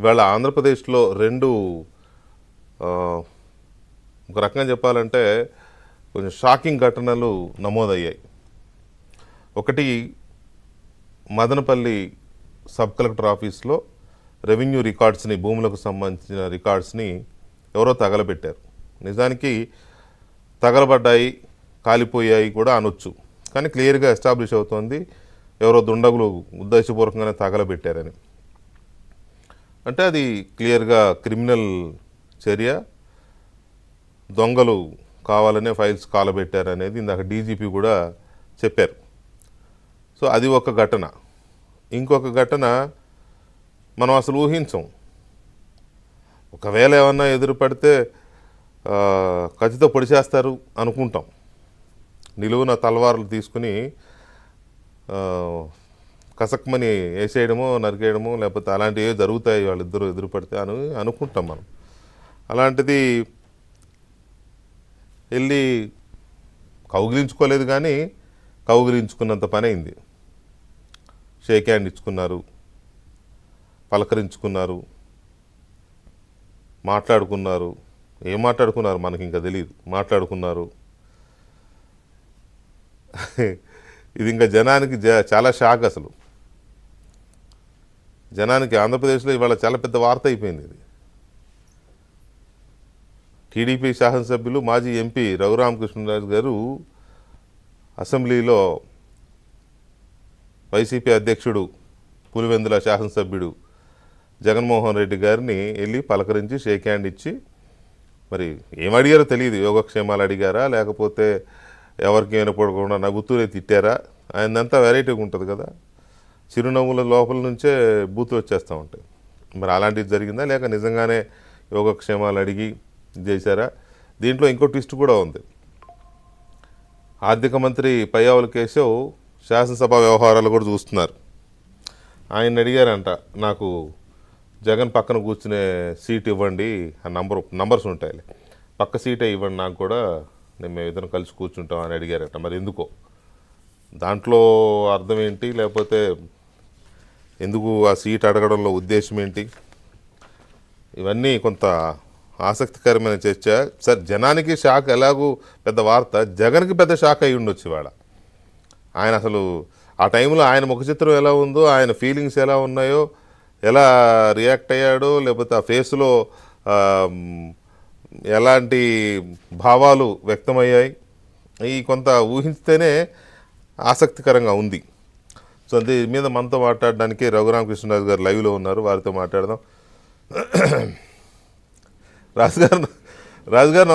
ఇవాళ ఆంధ్రప్రదేశ్లో రెండు ఒక రకంగా చెప్పాలంటే కొంచెం షాకింగ్ ఘటనలు నమోదయ్యాయి. ఒకటి మదనపల్లి సబ్ కలెక్టర్ ఆఫీస్లో రెవెన్యూ రికార్డ్స్ని, భూములకు సంబంధించిన రికార్డ్స్ని ఎవరో తగలబెట్టారు. నిజానికి తగలబడ్డాయి, కాలిపోయాయి కూడా అనొచ్చు, కానీ క్లియర్గా ఎస్టాబ్లిష్ అవుతోంది ఎవరో దుండగులు ఉద్దేశపూర్వకంగానే తగలబెట్టారని. అంటే అది క్లియర్గా క్రిమినల్ చర్య, దొంగలు కావాలనే ఫైల్స్ కాలబెట్టారనేది ఇందాక డీజీపీ కూడా చెప్పారు. సో అది ఒక ఘటన. ఇంకొక ఘటన మనం అసలు ఊహించం. ఒకవేళ ఏమన్నా ఎదురుపడితే కత్తితో పొడిచేస్తారు అనుకుంటాం. నిలువున తలవార్లు తీసుకుని కసక్మని వేసేయడమో, నరికేయడమో, లేకపోతే అలాంటివి జరుగుతాయి వాళ్ళిద్దరూ ఎదురుపడితే అని అనుకుంటాం మనం. అలాంటిది వెళ్ళి కౌగిలించుకోలేదు, కానీ కౌగిలించుకున్నంత పని అయింది. షేక్ హ్యాండ్ ఇచ్చుకున్నారు, పలకరించుకున్నారు, మాట్లాడుకున్నారు. ఏం మాట్లాడుకున్నారు మనకి ఇంకా తెలియదు, మాట్లాడుకున్నారు. ఇది ఇంకా జనానికి చాలా షాక్. అసలు జనానికి ఆంధ్రప్రదేశ్లో ఇవాళ చాలా పెద్ద వార్త అయిపోయింది. ఇది టీడీపీ శాసనసభ్యులు, మాజీ ఎంపీ రఘురామకృష్ణరాజు గారు అసెంబ్లీలో వైసీపీ అధ్యక్షుడు, పులివెందుల శాసనసభ్యుడు జగన్మోహన్ రెడ్డి గారిని వెళ్ళి పలకరించి షేక్ హ్యాండ్ ఇచ్చి, మరి ఏమడిగారో తెలియదు, యోగక్షేమాలు అడిగారా లేకపోతే ఎవరికి వినపడకుండా నవ్వుతూనే తిట్టారా, ఆయనంతా వెరైటీగా ఉంటుంది కదా, చిరునవ్వుల లోపల నుంచే బూతులు వచ్చేస్తూ ఉంటాయి. మరి అలాంటిది జరిగిందా లేక నిజంగానే యోగక్షేమాలు అడిగి చేశారా? దీంట్లో ఇంకో ట్విస్ట్ కూడా ఉంది. ఆర్థిక మంత్రి పయ్యావుల కేశవ్ శాసనసభ వ్యవహారాలు కూడా చూస్తున్నారు. ఆయన అడిగారంట, నాకు జగన్ పక్కన కూర్చునే సీట్ ఇవ్వండి, ఆ నంబర్స్ ఉంటాయి, పక్క సీటే ఇవ్వండి నాకు కూడా, మేము ఇద్దరం కలిసి కూర్చుంటాం అని అడిగారట. మరి ఎందుకో, దాంట్లో అర్థం ఏంటి, లేకపోతే ఎందుకు ఆ సీట్ అడగడంలో ఉద్దేశం ఏంటి, ఇవన్నీ కొంత ఆసక్తికరమైన చర్చ. సరే, జనానికి షాక్ ఎలాగూ పెద్ద వార్త, జగన్కి పెద్ద షాక్ అయి ఉండొచ్చు ఇవాళ. ఆయన అసలు ఆ టైంలో ఆయన ముఖ చిత్రం ఎలా ఉందో, ఆయన ఫీలింగ్స్ ఎలా ఉన్నాయో, ఎలా రియాక్ట్ అయ్యాడో, లేకపోతే ఆ ఫేస్లో ఎలాంటి భావాలు వ్యక్తమయ్యాయి, ఈ కొంత ఊహిస్తేనే ఆసక్తికరంగా ఉంది. సో దీని మీద మనతో మాట్లాడడానికి రఘురామకృష్ణరాజు గారు లైవ్లో ఉన్నారు, వారితో మాట్లాడదాం. రాజుగారు నమస్కారం.